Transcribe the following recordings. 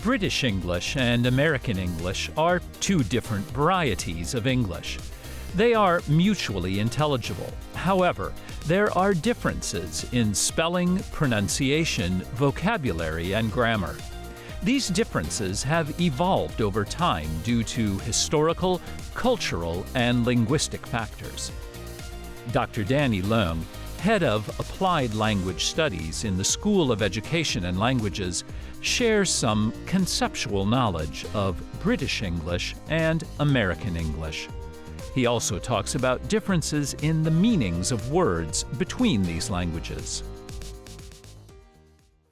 British English and American English are two different varieties of English. They are mutually intelligible. However, there are differences in spelling, pronunciation, vocabulary, and grammar. These differences have evolved over time due to historical, cultural, and linguistic factors. Dr. Danny Leung, head of Applied Language Studies in the School of Education and Languages, shares some conceptual knowledge of British English and American English. He also talks about differences in the meanings of words between these languages.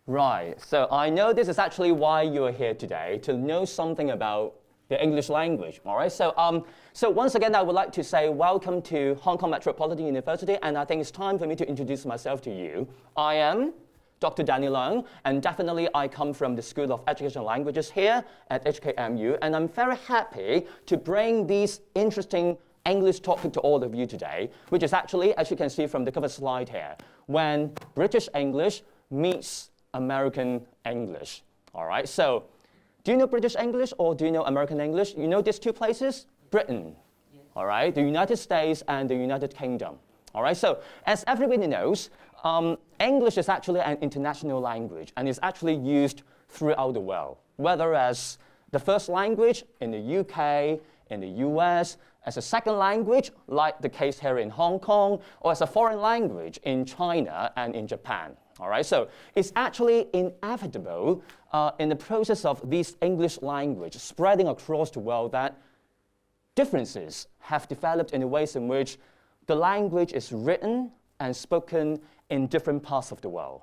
Right, so I know this is actually why you're here today, to know something about the English language, all right? So once again, I would like to say welcome to Hong Kong Metropolitan University, and I think it's time for me to introduce myself to you. I am Dr. Danny Leung, and definitely I come from the School of Education and Languages here at HKMU, and I'm very happy to bring these interesting English topic to all of you today, which is actually, as you can see from the cover slide here, when British English meets American English. All right, so do you know British English or do you know American English? You know these two places? Britain, all right, the United States and the United Kingdom. All right, so as everybody knows, English is actually an international language and is actually used throughout the world, whether as the first language in the UK, in the US, as a second language, like the case here in Hong Kong, or as a foreign language in China and in Japan. All right, so it's actually inevitable in the process of this English language spreading across the world that differences have developed in the ways in which the language is written and spoken in different parts of the world.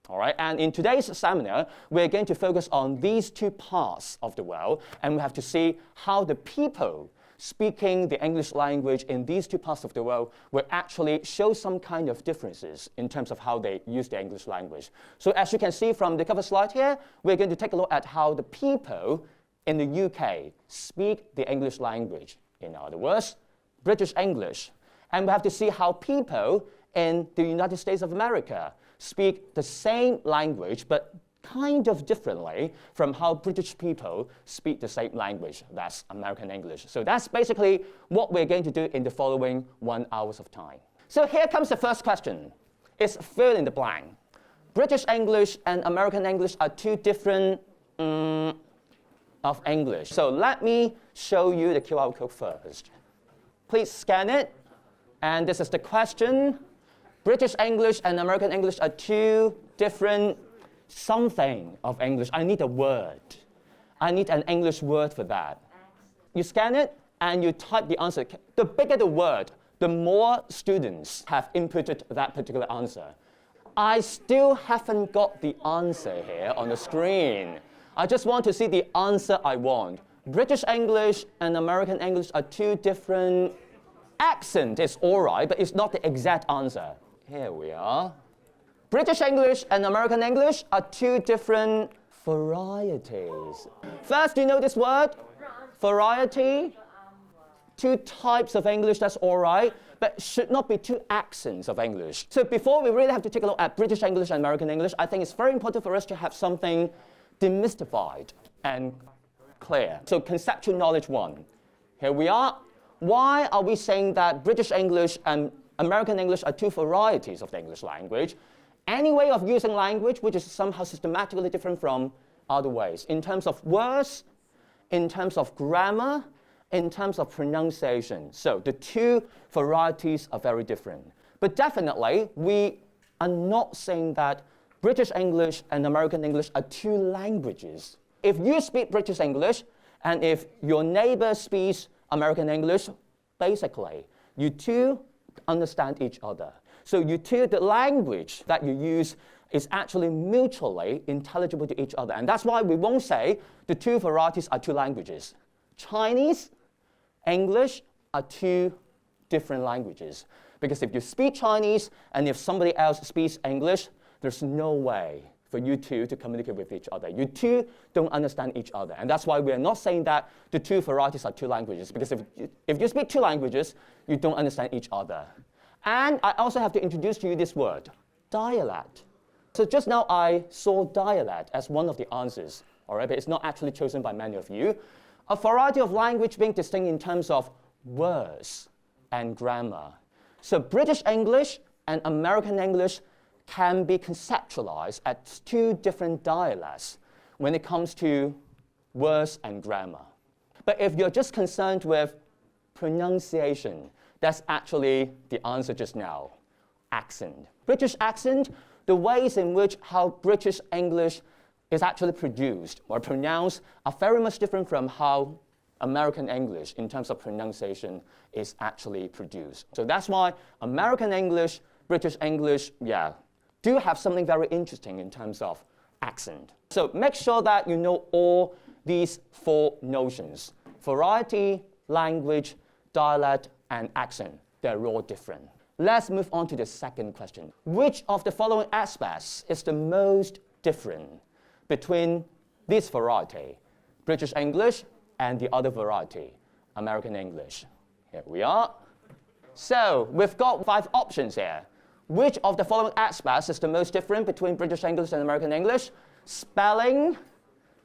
All right, and in today's seminar, we're going to focus on these two parts of the world, and we have to see how the people speaking the English language in these two parts of the world will actually show some kind of differences in terms of how they use the English language. So as you can see from the cover slide here, we're going to take a look at how the people in the UK speak the English language. In other words, British English. And we have to see how people in the United States of America speak the same language, but kind of differently from how British people speak the same language, that's American English. So that's basically what we're going to do in the following 1 hour of time. So here comes the first question. It's fill in the blank. British English and American English are two different of English. So let me show you the QR code first. Please scan it. And this is the question. British English and American English are two different something of English. I need a word. I need an English word for that. You scan it and you type the answer. The bigger the word, the more students have inputted that particular answer. I still haven't got the answer here on the screen. I just want to see the answer I want. British English and American English are two different. Accent is all right, but it's not the exact answer. Here we are. British English and American English are two different varieties. First, do you know this word? Variety. Two types of English, that's all right, but should not be two accents of English. So before we really have to take a look at British English and American English, I think it's very important for us to have something demystified and clear. So conceptual knowledge one. Here we are. Why are we saying that British English and American English are two varieties of the English language? Any way of using language which is somehow systematically different from other ways, in terms of words, in terms of grammar, in terms of pronunciation. So the two varieties are very different. But definitely, we are not saying that British English and American English are two languages. If you speak British English, and if your neighbor speaks American English, basically, you two understand each other. So you two, the language that you use is actually mutually intelligible to each other. And that's why we won't say the two varieties are two languages. Chinese, English are two different languages. Because if you speak Chinese and if somebody else speaks English, there's no way for you two to communicate with each other. You two don't understand each other. And that's why we are not saying that the two varieties are two languages. Because if you speak two languages, you don't understand each other. And I also have to introduce to you this word, dialect. So just now I saw dialect as one of the answers. all right, but it's not actually chosen by many of you. A variety of language being distinct in terms of words and grammar. So British English and American English can be conceptualized as two different dialects when it comes to words and grammar. But if you're just concerned with pronunciation, that's actually the answer just now. Accent. British accent, the ways in which how British English is actually produced or pronounced are very much different from how American English, in terms of pronunciation, is actually produced. So that's why American English, British English, do have something very interesting in terms of accent. So make sure that you know all these four notions: variety, language, dialect, and accent. They're all different. Let's move on to the second question. Which of the following aspects is the most different between this variety, British English, and the other variety, American English? Here we are. So we've got 5 options here. Which of the following aspects is the most different between British English and American English? Spelling,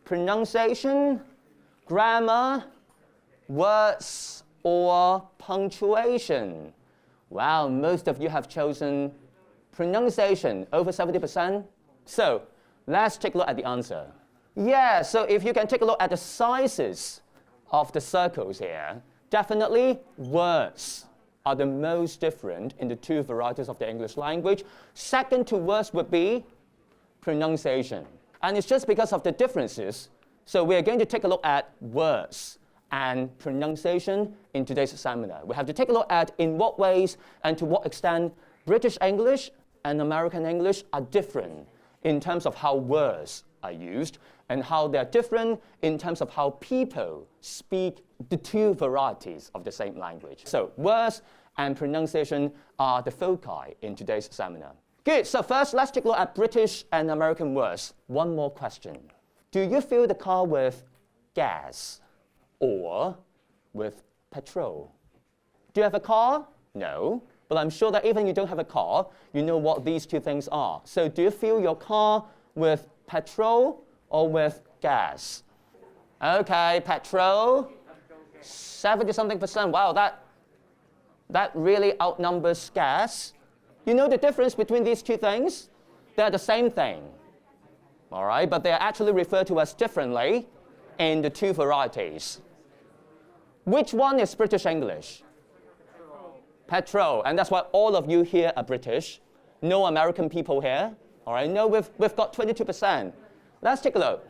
pronunciation, grammar, words, or punctuation? Wow, most of you have chosen pronunciation, over 70%. So let's take a look at the answer. Yeah, so if you can take a look at the sizes of the circles here, definitely words are the most different in the two varieties of the English language. Second to words would be pronunciation. And it's just because of the differences. So we're going to take a look at words and pronunciation in today's seminar. We have to take a look at in what ways and to what extent British English and American English are different in terms of how words are used and how they're different in terms of how people speak the two varieties of the same language. So words and pronunciation are the foci in today's seminar. Good, so first let's take a look at British and American words. One more question. Do you fill the car with gas or with petrol? Do you have a car? No. But I'm sure that even if you don't have a car, you know what these two things are. So do you fill your car with petrol or with gas? Okay, petrol. 70-something%. Wow, that really outnumbers gas. You know the difference between these two things? They're the same thing. All right, but they're actually referred to as differently in the two varieties. Which one is British English? Petrol. And that's why all of you here are British. No American people here. All right, no, we've got 22%. Let's take a look.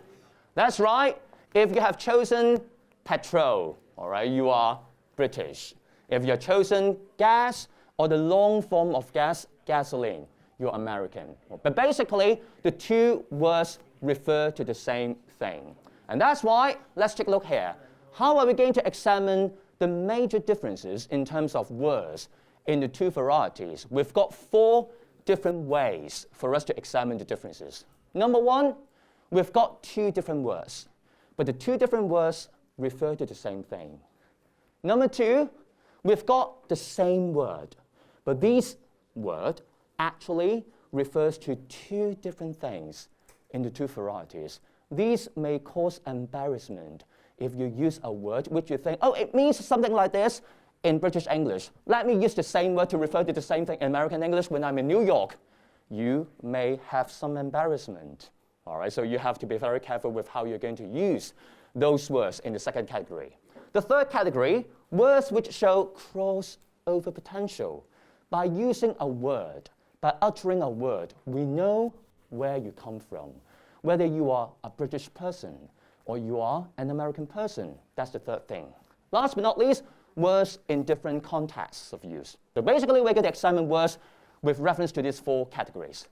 That's right. If you have chosen petrol, all right, you are British. If you have chosen gas or the long form of gas, gasoline, you're American. But basically, the two words refer to the same thing. And that's why, let's take a look here. How are we going to examine the major differences in terms of words in the two varieties? We've got 4 different ways for us to examine the differences. Number 1, we've got 2 different words, but the 2 different words refer to the same thing. Number 2, we've got the same word, but this word actually refers to 2 different things in the two varieties. These may cause embarrassment if you use a word which you think, oh, it means something like this in British English. Let me use the same word to refer to the same thing in American English when I'm in New York. You may have some embarrassment. All right, so you have to be very careful with how you're going to use those words in the second category. The third category, words which show crossover potential. By using a word, by uttering a word, we know where you come from, whether you are a British person or you are an American person. That's the third thing. Last but not least, words in different contexts of use. So basically, we're going to examine words with reference to these 4 categories.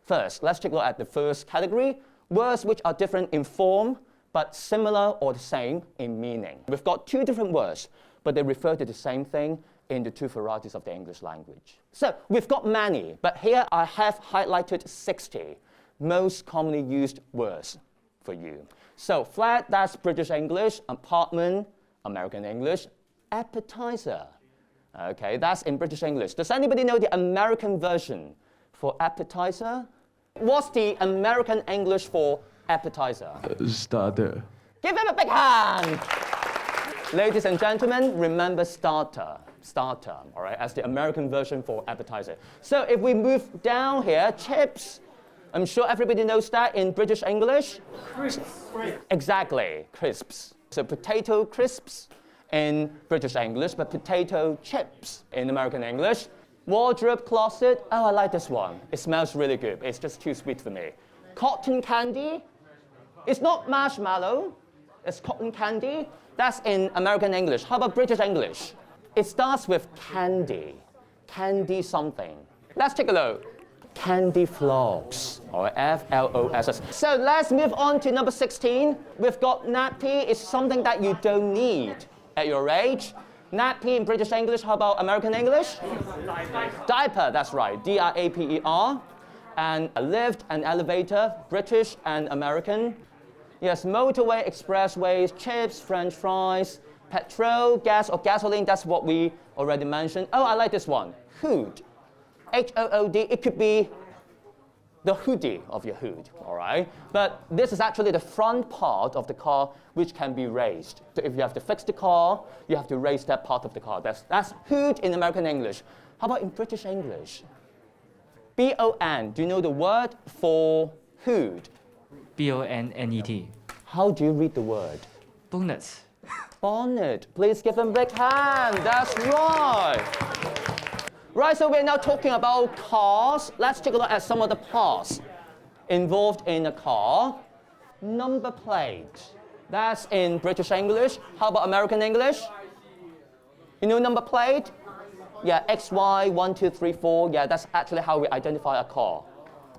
First, let's take a look at the first category, words which are different in form, but similar or the same in meaning. We've got 2 different words, but they refer to the same thing in the 2 varieties of the English language. So we've got many, but here I have highlighted 60 most commonly used words for you. So flat, that's British English. Apartment, American English. Appetizer, okay, that's in British English. Does anybody know the American version for appetizer? What's the American English for Appetizer. Starter. Give him a big hand. Ladies and gentlemen, remember starter, all right, as the American version for appetizer. So if we move down here, chips, I'm sure everybody knows that in British English. Crisps. Exactly, crisps. So potato crisps in British English, but potato chips in American English. Wardrobe closet, oh, I like this one. It smells really good. It's just too sweet for me. Cotton candy, it's not marshmallow, it's cotton candy. That's in American English. How about British English? It starts with candy, candy something. Let's take a look. Candy floss, or F-L-O-S-S. So let's move on to number 16. We've got nappy. It's something that you don't need at your age. Nappy in British English, how about American English? Diaper, that's right, D-I-A-P-E-R. And a lift, an elevator, British and American. Yes, motorway, expressways, chips, French fries, petrol, gas or gasoline, that's what we already mentioned. Oh, I like this one, hood. H-O-O-D, it could be the hoodie of your hood, all right? But this is actually the front part of the car which can be raised. So if you have to fix the car, you have to raise that part of the car. That's hood in American English. How about in British English? B-O-N, do you know the word for hood? B-O-N-N-E-T. How do you read the word? Bonnet. Bonnet. Please give him a big hand. That's right. Right, so we're now talking about cars. Let's take a look at some of the parts involved in a car. Number plate. That's in British English. How about American English? You know number plate? Yeah, XY, 1, 2, 3, 4. Yeah, that's actually how we identify a car.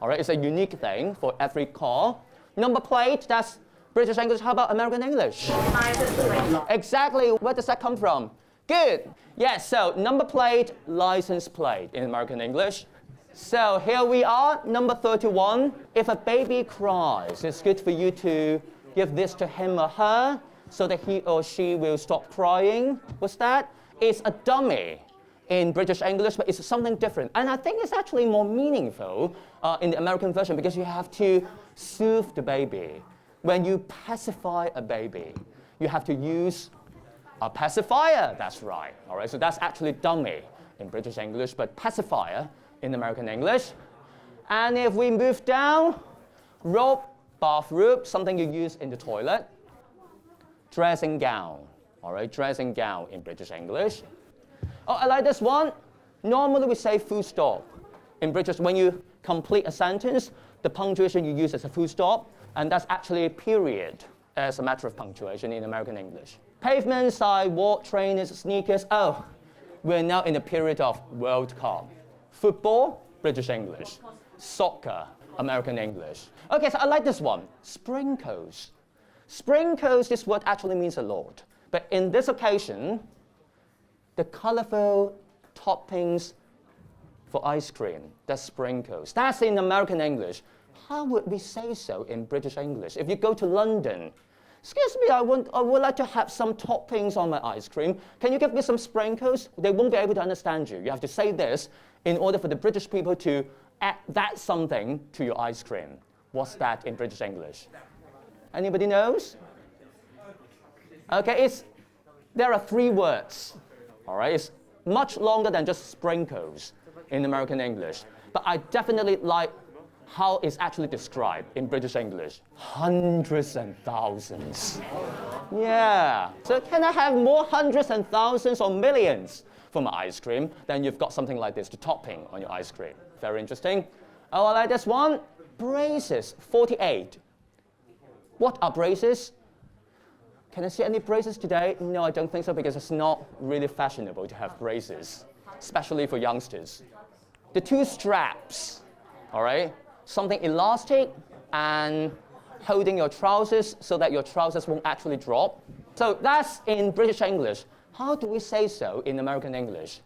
All right, it's a unique thing for every car. Number plate, that's British English. How about American English? Exactly. Where does that come from? Good. Yes, so number plate, license plate in American English. So here we are, number 31. If a baby cries, it's good for you to give this to him or her so that he or she will stop crying. What's that? It's a dummy in British English, but it's something different. And I think it's actually more meaningful in the American version because you have to soothe the baby. When you pacify a baby, you have to use a pacifier, that's right. All right, so that's actually dummy in British English, but pacifier in American English. And if we move down, robe, bathrobe, something you use in the toilet. Dressing gown, all right, dressing gown in British English. Oh, I like this one. Normally we say full stop. In British, when you complete a sentence, the punctuation you use as a full stop, and that's actually a period as a matter of punctuation in American English. Pavement, sidewalk, trainers, sneakers. Oh, we're now in the period of World Cup. Football, British English. Soccer, American English. Okay, so I like this one. Sprinkles. Sprinkles, this word actually means a lot. But in this occasion, the colorful toppings for ice cream, that's sprinkles. That's in American English. How would we say so in British English? If you go to London, excuse me, I would like to have some toppings on my ice cream. Can you give me some sprinkles? They won't be able to understand you. You have to say this in order for the British people to add that something to your ice cream. What's that in British English? Anybody knows? Okay, there are 3 words. All right, it's much longer than just sprinkles in American English. But I definitely like how it's actually described in British English. Hundreds and thousands. Yeah. So can I have more hundreds and thousands or millions for my ice cream? Then you've got something like this, the topping on your ice cream. Very interesting. Oh, I like this one. Braces, 48. What are braces? Can I see any braces today? No, I don't think so because it's not really fashionable to have braces, especially for youngsters. The 2 straps, all right? Something elastic and holding your trousers so that your trousers won't actually drop. So that's in British English. How do we say so in American English?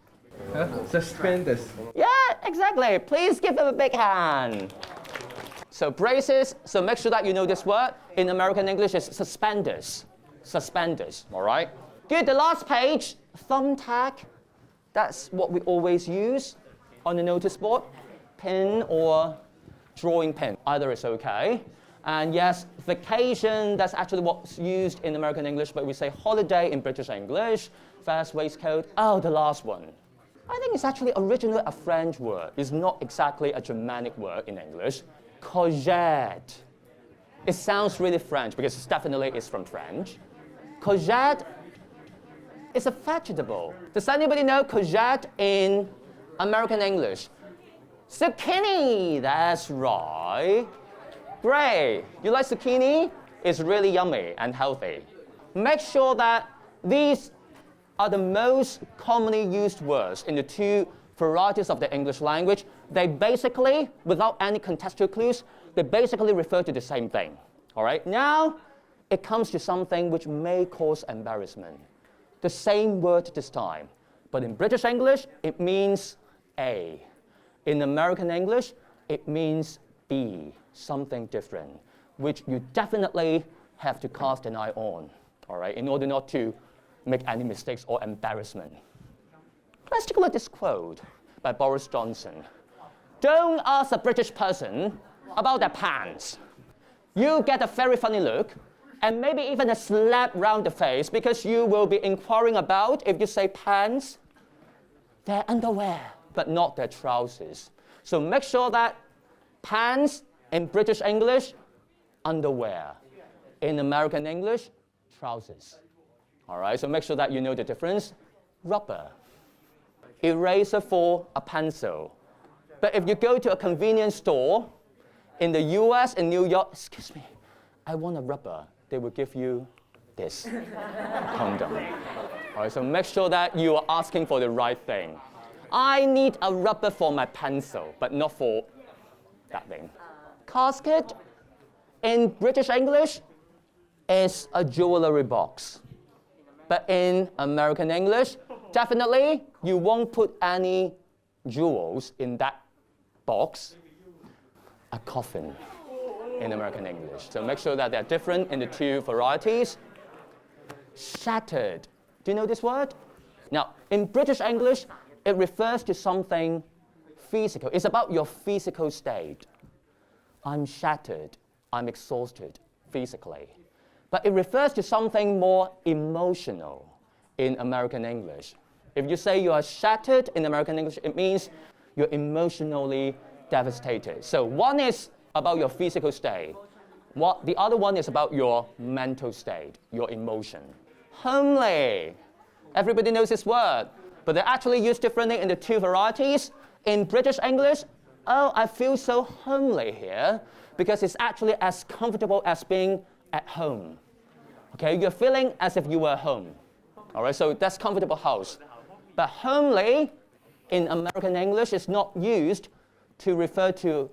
Suspenders. Yeah, exactly. Please give them a big hand. So braces, so make sure that you know this word. In American English, it's suspenders. Suspenders, all right? Good, the last page, thumbtack. That's what we always use on the notice board. Pen or drawing pen, either is okay. And yes, vacation, that's actually what's used in American English, but we say holiday in British English. Vest, waistcoat. Oh, the last one. I think it's actually originally a French word. It's not exactly a Germanic word in English. Courgette. It sounds really French because it's definitely is from French. Courgette is a vegetable. Does anybody know courgette in American English? Zucchini, that's right. Great. You like zucchini? It's really yummy and healthy. Make sure that these are the most commonly used words in the two varieties of the English language. They basically, without any contextual clues, they basically refer to the same thing. All right? Now, it comes to something which may cause embarrassment. The same word this time. But in British English, it means A. In American English, it means B, something different, which you definitely have to cast an eye on, all right, in order not to make any mistakes or embarrassment. Let's take a look at this quote by Boris Johnson. Don't ask a British person about their pants. You get a very funny look, and maybe even a slap round the face because you will be inquiring about, if you say pants, their underwear, but not their trousers. So make sure that pants in British English, underwear. In American English, trousers. All right, so make sure that you know the difference. Rubber. Eraser for a pencil. But if you go to a convenience store in the US, in New York, excuse me, I want a rubber. They will give you this, a condom. All right, so make sure that you are asking for the right thing. I need a rubber for my pencil, but not for that thing. Casket in British English is a jewelry box. But in American English, definitely you won't put any jewels in that box. A coffin in American English. So make sure that they're different in the two varieties. Shattered. Do you know this word? Now, in British English, it refers to something physical. It's about your physical state. I'm shattered. I'm exhausted physically. But it refers to something more emotional in American English. If you say you are shattered in American English, it means you're emotionally devastated. So one is about your physical state. The other one is about your mental state, your emotion. Homely. Everybody knows this word, but they're actually used differently in the two varieties. In British English, oh, I feel so homely here, because it's actually as comfortable as being at home. Okay, you're feeling as if you were home. All right, so that's comfortable house. But homely in American English is not used to refer to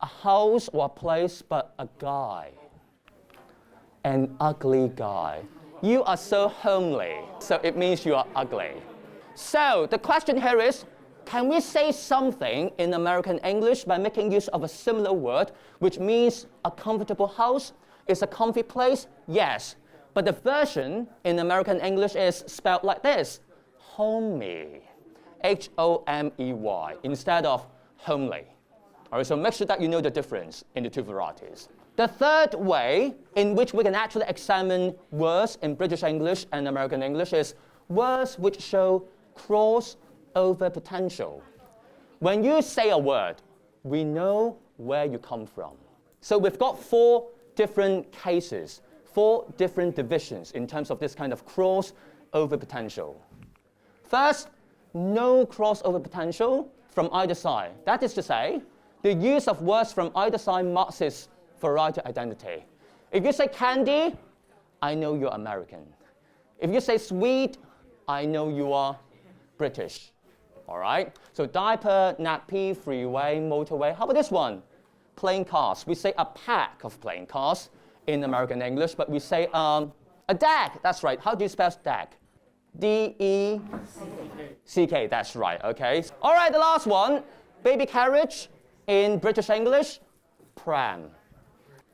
a house or a place, but a guy. An ugly guy. You are so homely, so it means you are ugly. So the question here is, can we say something in American English by making use of a similar word, which means a comfortable house? Is a comfy place? Yes. But the version in American English is spelled like this, homey, H-O-M-E-Y, instead of homely. All right, so make sure that you know the difference in the two varieties. The third way in which we can actually examine words in British English and American English is words which show crossover potential. When you say a word, we know where you come from. So we've got 4 different cases, 4 different divisions in terms of this kind of crossover potential. First, no crossover potential from either side. That is to say, the use of words from either side marks its variety identity. If you say candy, I know you're American. If you say sweet, I know you are British. All right? So diaper, nappy, freeway, motorway. How about this one? Playing cards. We say a pack of playing cards in American English, but we say a deck. That's right. How do you spell deck? D-E-C-K. That's right. Okay. All right, the last one. Baby carriage in British English, pram.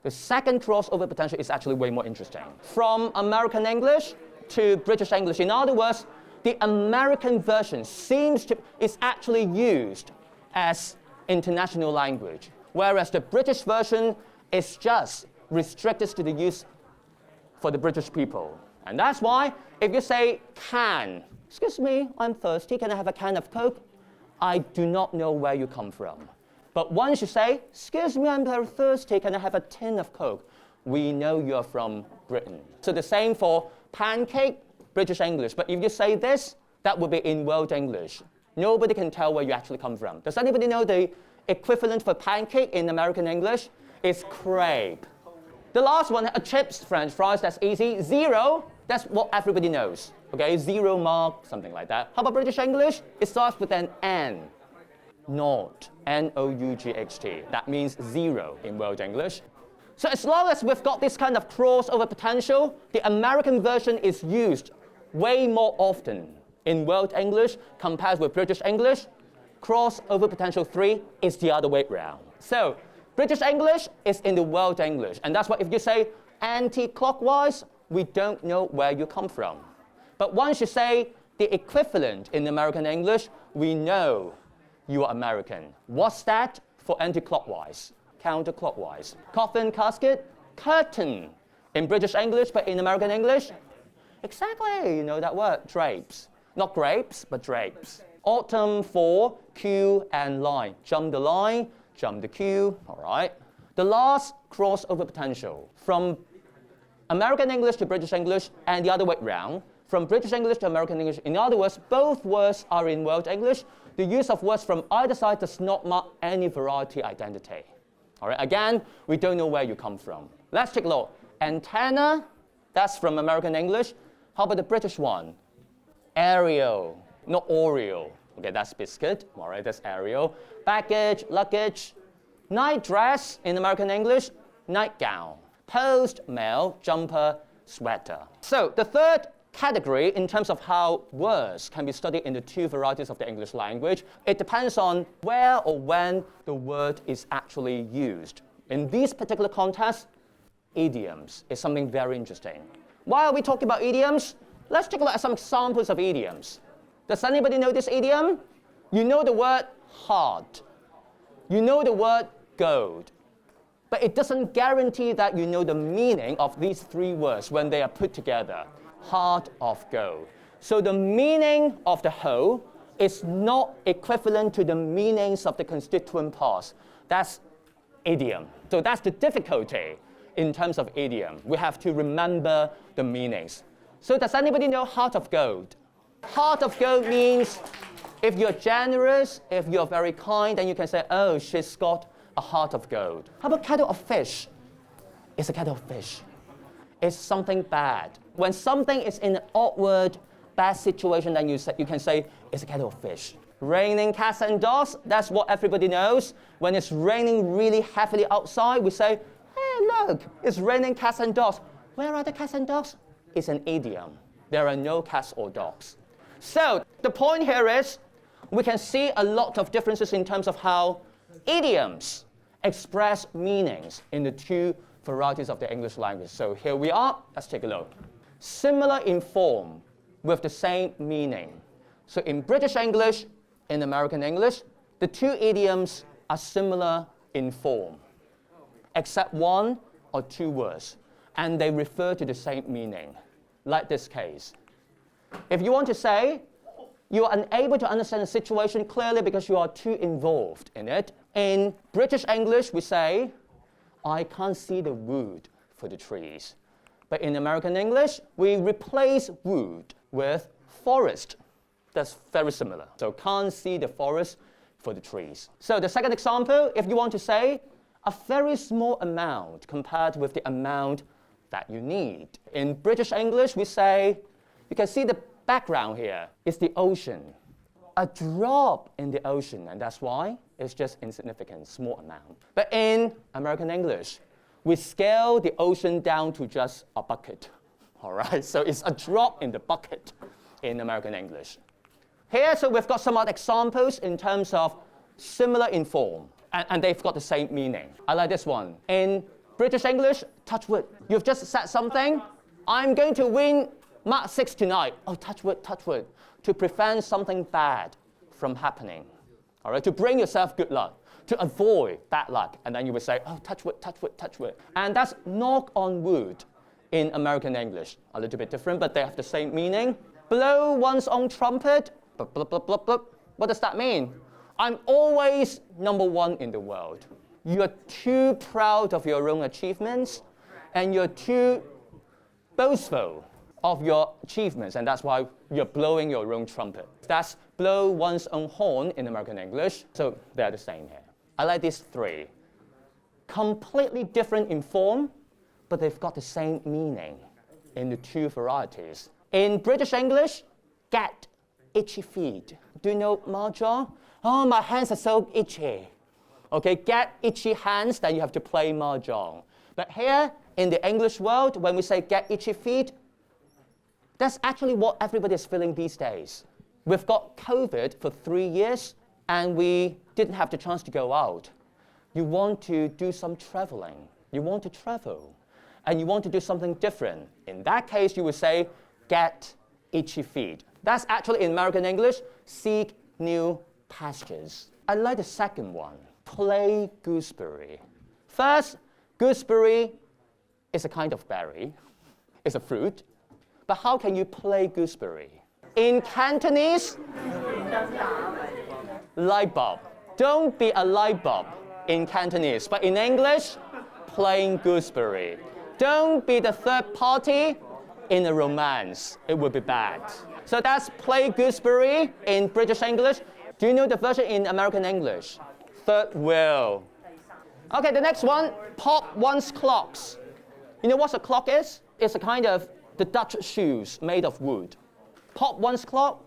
The second crossover potential is actually way more interesting. From American English to British English. In other words, the American version is actually used as international language, whereas the British version is just restricted to the use for the British people. And that's why if you say can, excuse me, I'm thirsty, can I have a can of Coke? I do not know where you come from. But once you say, excuse me, I'm very thirsty, can I have a tin of Coke? We know you're from Britain. So the same for pancake, British English. But if you say this, that would be in World English. Nobody can tell where you actually come from. Does anybody know the equivalent for pancake in American English? It's crepe. The last one, chips, French fries, that's easy. Zero, that's what everybody knows. Okay, 0 mark, something like that. How about British English? It starts with an N. Nought, N-O-U-G-H-T. That means 0 in World English. So as long as we've got this kind of crossover potential, the American version is used way more often in World English compared with British English. Crossover potential 3 is the other way around. So British English is in the World English, and that's why if you say anti-clockwise, we don't know where you come from. But once you say the equivalent in American English, we know you are American. What's that for anti-clockwise? Counterclockwise. Coffin, casket, curtain in British English, but in American English? Exactly, you know that word, drapes. Not grapes, but drapes. Autumn, fall, queue, and line. Jump the line, jump the queue, all right. The last crossover potential from American English to British English and the other way around, from British English to American English. In other words, both words are in World English. The use of words from either side does not mark any variety identity. All right, again, we don't know where you come from. Let's take a look. Antenna, that's from American English. How about the British one? Aerial, not Oreo. Okay, that's biscuit. All right, that's aerial. Baggage, luggage. Night dress in American English, nightgown. Post, mail, jumper, sweater. So the third category in terms of how words can be studied in the two varieties of the English language, it depends on where or when the word is actually used. In these particular contexts, idioms is something very interesting. Why are we talking about idioms? Let's take a look at some examples of idioms. Does anybody know this idiom? You know the word heart. You know the word gold. But it doesn't guarantee that you know the meaning of these three words when they are put together. Heart of gold. So the meaning of the whole is not equivalent to the meanings of the constituent parts. That's idiom. So that's the difficulty in terms of idiom. We have to remember the meanings. So does anybody know heart of gold? Heart of gold means if you're generous, if you're very kind, then you can say, oh, she's got a heart of gold. How about kettle of fish? It's a kettle of fish. It's something bad. When something is in an awkward, bad situation, then you can say, it's a kettle of fish. Raining cats and dogs, that's what everybody knows. When it's raining really heavily outside, we say, hey, look, it's raining cats and dogs. Where are the cats and dogs? It's an idiom. There are no cats or dogs. So the point here is, we can see a lot of differences in terms of how idioms express meanings in the two varieties of the English language. So here we are. Let's take a look. Similar in form with the same meaning. So in British English, in American English, the two idioms are similar in form, except one or two words, and they refer to the same meaning, like this case. If you want to say, you are unable to understand the situation clearly because you are too involved in it, in British English, we say, I can't see the wood for the trees. But in American English, we replace wood with forest. That's very similar. So can't see the forest for the trees. So the second example, if you want to say a very small amount compared with the amount that you need. In British English, we say, you can see the background here is the ocean. A drop in the ocean, and that's why it's just insignificant, small amount. But in American English, we scale the ocean down to just a bucket. All right, so it's a drop in the bucket in American English. Here, so we've got some other examples in terms of similar in form, and they've got the same meaning. I like this one. In British English, touch wood. You've just said something, I'm going to win Mark 6 tonight. Oh, touch wood, to prevent something bad from happening. All right, to bring yourself good luck. to avoid bad luck. And then you would say, oh, touch wood, touch wood, touch wood. And that's knock on wood in American English. A little bit different, but they have the same meaning. Blow one's own trumpet. Blup, blup, blup, blup, blup. What does that mean? I'm always number one in the world. You're too proud of your own achievements, and you're too boastful of your achievements, and that's why you're blowing your own trumpet. That's blow one's own horn in American English, so they're the same here. I like these three. Completely different in form, but they've got the same meaning in the two varieties. In British English, get itchy feet. Do you know mahjong? Oh, my hands are so itchy. Okay, get itchy hands, then you have to play mahjong. But here, in the English world, when we say get itchy feet, that's actually what everybody is feeling these days. We've got COVID for 3 years, and we didn't have the chance to go out. You want to do some traveling. You want to travel, and you want to do something different. In that case, you would say, get itchy feet. That's actually, in American English, seek new pastures. I like the second one, play gooseberry. First, gooseberry is a kind of berry. It's a fruit. But how can you play gooseberry? In Cantonese, light bulb. Don't be a light bulb in Cantonese. But in English, playing gooseberry. Don't be the third party in a romance. It would be bad. So that's play gooseberry in British English. Do you know the version in American English? Third wheel. Okay, the next one, pop one's clogs. You know what a clog is? It's a kind of the Dutch shoes made of wood. Pop one's clog,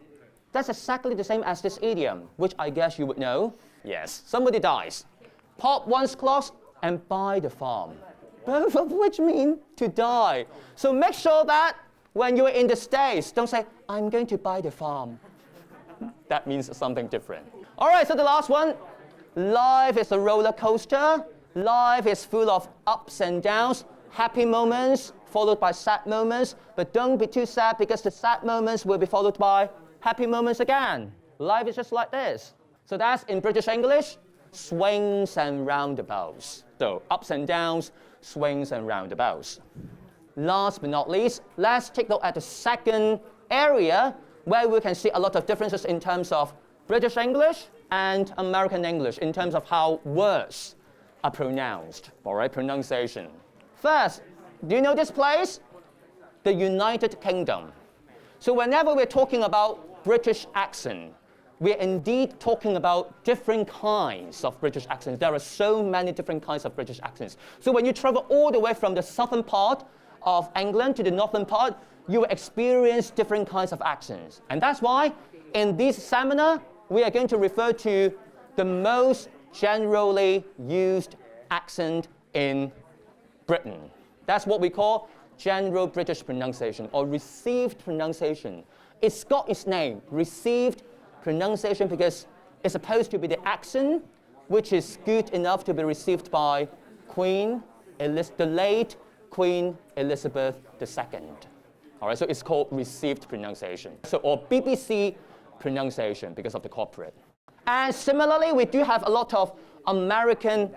that's exactly the same as this idiom, which I guess you would know. Yes, somebody dies. Pop one's clogs and buy the farm. Both of which mean to die. So make sure that when you're in the States, don't say, I'm going to buy the farm. That means something different. All right, so the last one. Life is a roller coaster. Life is full of ups and downs, happy moments, followed by sad moments. But don't be too sad, because the sad moments will be followed by happy moments again. Life is just like this. So that's in British English, swings and roundabouts. So ups and downs, swings and roundabouts. Last but not least, let's take a look at the second area where we can see a lot of differences in terms of British English and American English in terms of how words are pronounced, all right, pronunciation. First, do you know this place? The United Kingdom. So whenever we're talking about British accent, we're indeed talking about different kinds of British accents. There are so many different kinds of British accents. So when you travel all the way from the southern part of England to the northern part, you will experience different kinds of accents. And that's why in this seminar, we are going to refer to the most generally used accent in Britain. That's what we call general British pronunciation or received pronunciation. It's got its name, received pronunciation, because it's supposed to be the accent which is good enough to be received by the late Queen Elizabeth II. All right, so it's called received pronunciation. So, or BBC pronunciation because of the corporate. And similarly, we do have a lot of American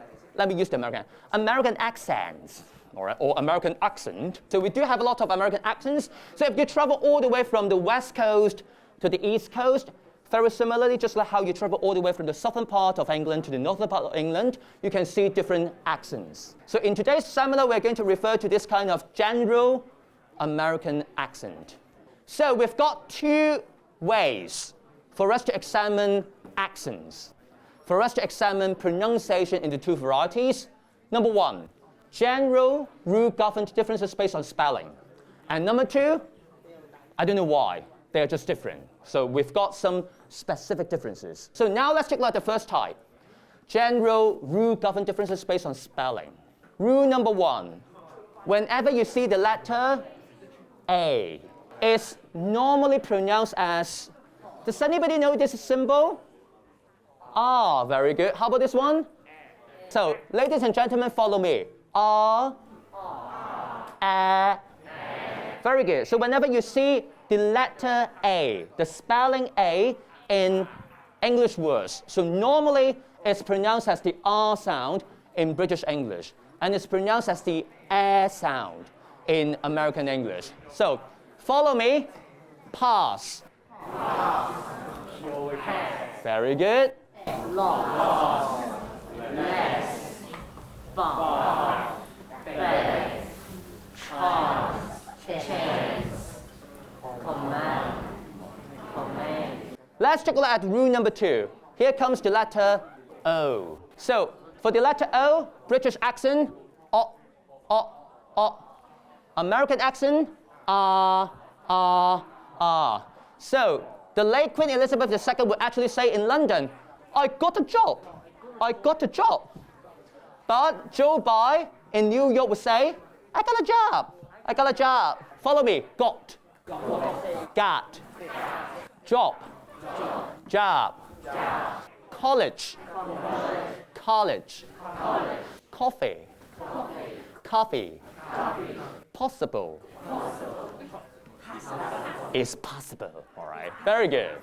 accents, all right, or American accent. So we do have a lot of American accents. So if you travel all the way from the West Coast to the East Coast, very similarly, just like how you travel all the way from the southern part of England to the northern part of England, you can see different accents. So in today's seminar, we're going to refer to this kind of general American accent. So we've got two ways for us to examine accents, for us to examine pronunciation in the two varieties. Number one, general rule-governed differences based on spelling. And number two, I don't know why, they're just different. So we've got some specific differences. So now let's take a look at the first type, general rule-governed differences based on spelling. Rule number one, whenever you see the letter A, it's normally pronounced as, does anybody know this symbol? Ah, very good. How about this one? So, ladies and gentlemen, follow me. A, A. Very good. So whenever you see the letter A, the spelling A in English words, so normally is pronounced as the R sound in British English, and it's pronounced as the air sound in American English. So, follow me. Pass. Very good. Let's take a look at rule number 2. Here comes the letter O. So, for the letter O, British accent, o, o, o. American accent, ah. So, the late Queen Elizabeth II would actually say in London, I got a job. I got a job. But Joe Biden in New York would say, I got a job. I got a job. Follow me. Got. Got. Job. Job. College. College. Coffee. Coffee. Possible. It's possible. All right. Very good.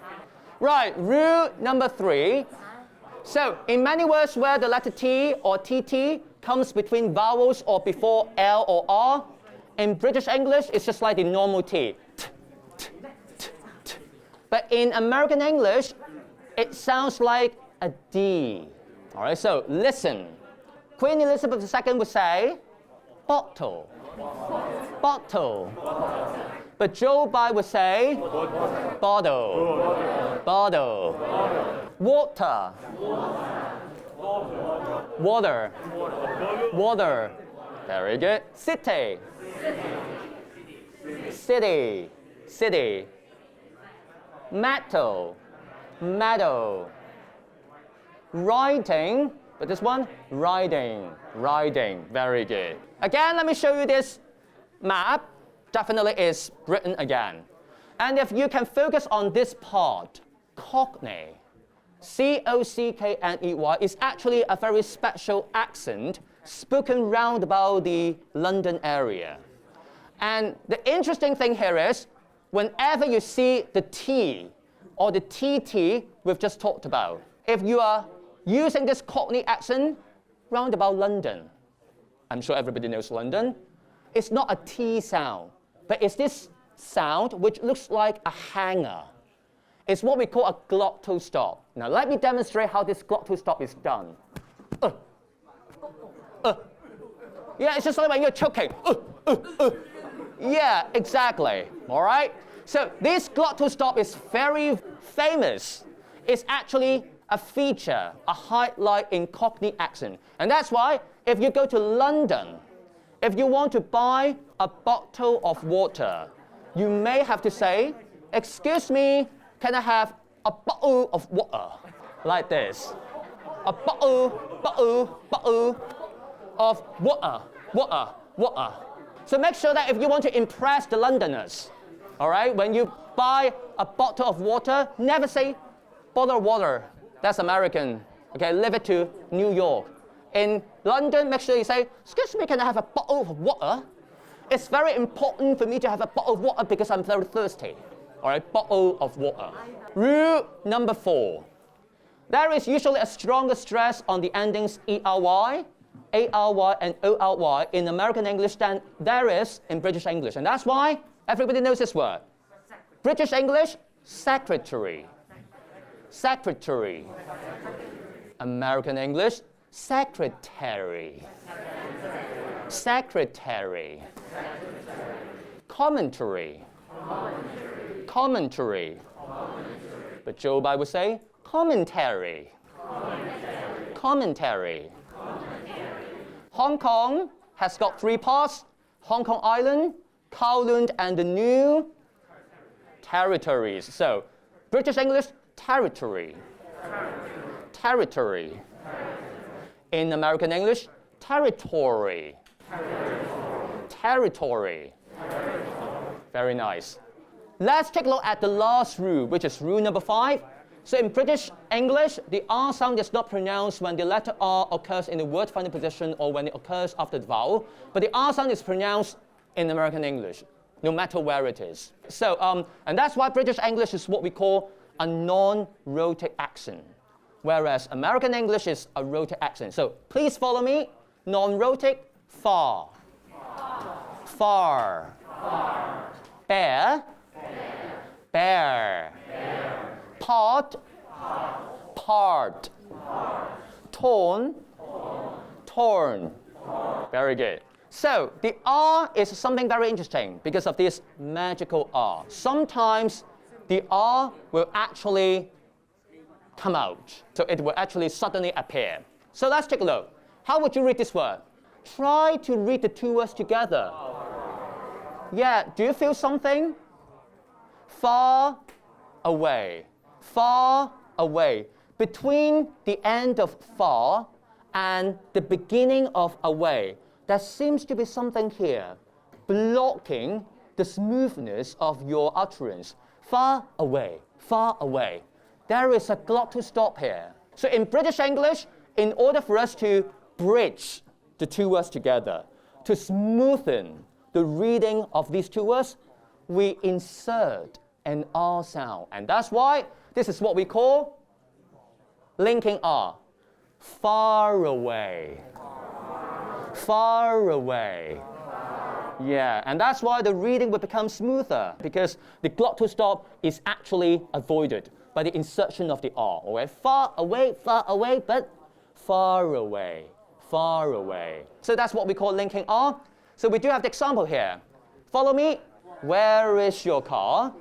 Right. Rule number 3. So, in many words where the letter T or TT comes between vowels or before L or R, in British English, it's just like the normal T. But in American English, it sounds like a D. All right, so listen. Queen Elizabeth II would say, bottle. Bottle. But Joe Biden would say, bottle. Bottle. Water. Water. Water. Very good. City. City. City. Metal. Metal. Writing. But this one, riding. Riding. Very good. Again, let me show you this map. Definitely is Britain again. And if you can focus on this part, Cockney, C-O-C-K-N-E-Y, is actually a very special accent spoken round about the London area. And the interesting thing here is, whenever you see the T or the TT we've just talked about, if you are using this Cockney accent round about London, I'm sure everybody knows London, it's not a T sound, but it's this sound which looks like a hanger. It's what we call a glottal stop. Now let me demonstrate how this glottal stop is done. Yeah, it's just like when you're choking. Yeah, exactly. All right? So this glottal stop is very famous. It's actually a feature, a highlight in Cockney accent. And that's why if you go to London, if you want to buy a bottle of water, you may have to say, excuse me, can I have a bottle of water? Like this. A bottle of water. So make sure that if you want to impress the Londoners, all right, when you buy a bottle of water, never say bottle of water. That's American. Okay, leave it to New York. In London, make sure you say, excuse me, can I have a bottle of water? It's very important for me to have a bottle of water because I'm very thirsty. All right, bottle of water. Rule number 4. There is usually a stronger stress on the endings ERY, ARY, and ORY in American English than there is in British English. And that's why everybody knows this word. British English, secretary. Secretary. American English, secretary. Secretary. Commentary. Commentary. But Joe Biden would say commentary. Commentary. Hong Kong has got 3 parts: Hong Kong Island, Kowloon, and the New Territories. So, British English, territory. Territory. In American English, territory. Territory. Very nice. Let's take a look at the last rule, which is rule number 5. So in British English, the R sound is not pronounced when the letter R occurs in the word finding position or when it occurs after the vowel, but the R sound is pronounced in American English, no matter where it is. So, and that's why British English is what we call a non-rhotic accent. whereas American English is a rhotic accent. So please follow me. Non-rhotic, far. Far. Bear. Bear. Part. Part. Torn. Torn. Very good. So the R is something very interesting because of this magical R. Sometimes the R will actually come out. So it will actually suddenly appear. So let's take a look. How would you read this word? Try to read the two words together. Yeah, do you feel something? Far away. Far away. Between the end of far and the beginning of away, there seems to be something here blocking the smoothness of your utterance. Far away, far away. There is a glottal stop here. So in British English, in order for us to bridge the two words together, to smoothen the reading of these two words, we insert an R sound. And that's why this is what we call linking R. Far away. Far away. Yeah, and that's why the reading will become smoother, because the glottal stop is actually avoided by the insertion of the R. Okay? Far away, but far away, far away. So that's what we call linking R. So we do have the example here. Follow me. Where is your car?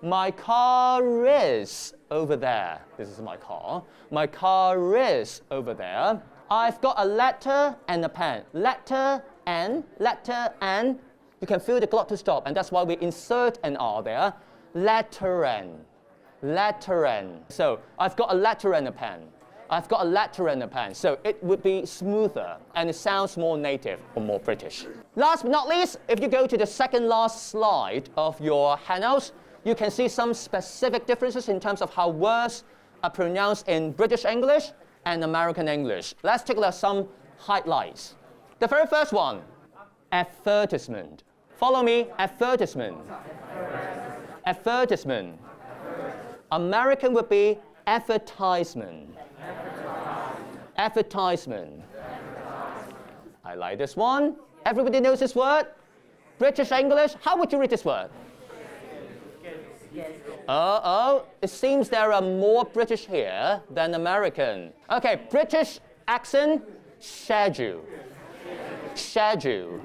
My car is over there. This is my car. My car is over there. I've got a letter and a pen. Letter and. You can feel the glottal stop, and that's why we insert an R there. Letteren. Letteren. So I've got a letter and a pen. I've got a letter and a pen. So it would be smoother, and it sounds more native or more British. Last but not least, if you go to the second last slide of your handouts, you can see some specific differences in terms of how words are pronounced in British English and American English. Let's take a look at some highlights. The very first one, advertisement. Follow me, advertisement. Advertisement. American would be advertisement. Advertisement. I like this one. Everybody knows this word? British English, how would you read this word? It seems there are more British here than American. Okay, British accent, schedule. Schedule.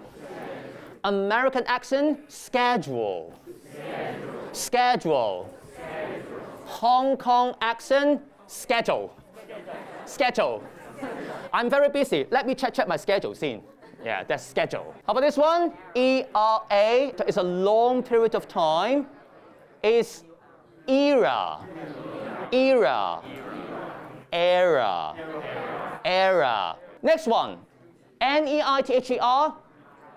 American accent, schedule. Schedule. Hong Kong accent, schedule. Schedule. I'm very busy. Let me check my schedule soon. Yeah, that's schedule. How about this one? ERA. It's a long period of time. It's era. Era. Era. Era. Next one. NEITHER.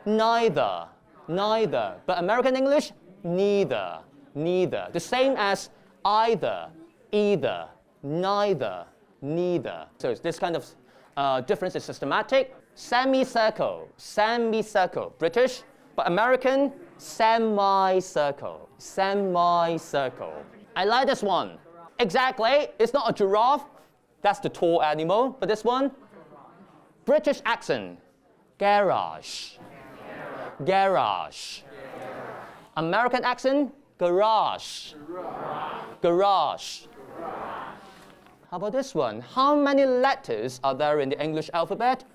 Neither. Neither. But American English, neither. Neither. The same as either, either, neither, neither. So this kind of difference is systematic. Semicircle, semicircle, British, but American, semicircle, semicircle. I like this one. Exactly, it's not a giraffe, that's the tall animal, but this one, British accent, garage, garage. American accent, garage, garage. How about this one? How many letters are there in the English alphabet?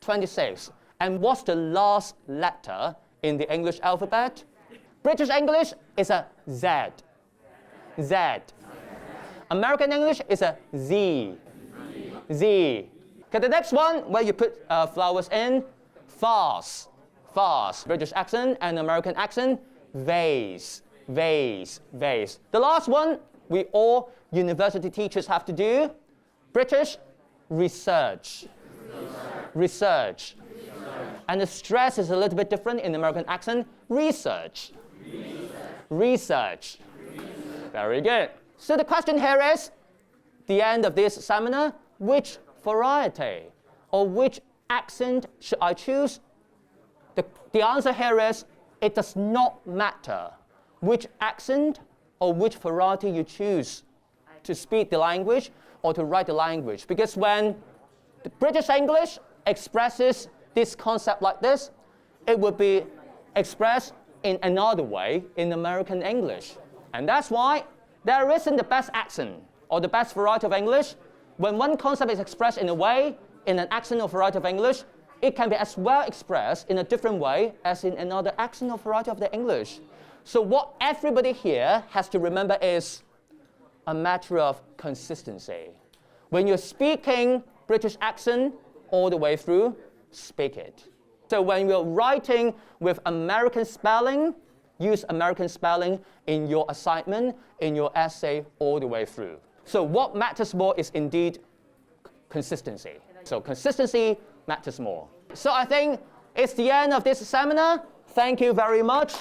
26. And what's the last letter in the English alphabet? British English is a Z. Z. American English is a Z. Z. Okay, the next one, where you put flowers in, vase. Vase. British accent and American accent, vase. Vase. Vase. The last one, we all university teachers have to do. British, research. Research. And the stress is a little bit different in American accent. Research. Research. Very good. So the question here is, the end of this seminar, which variety or which accent should I choose? The answer here is, it does not matter which accent or which variety you choose. to speak the language or to write the language. Because when the British English expresses this concept like this, it would be expressed in another way in American English. And that's why there isn't the best accent or the best variety of English. When one concept is expressed in a way, in an accent or variety of English, it can be as well expressed in a different way as in another accent or variety of the English. So what everybody here has to remember is a matter of consistency. When you're speaking British accent all the way through, speak it. So when you're writing with American spelling, use American spelling in your assignment, in your essay all the way through. So what matters more is indeed consistency. So consistency matters more. So I think it's the end of this seminar. Thank you very much.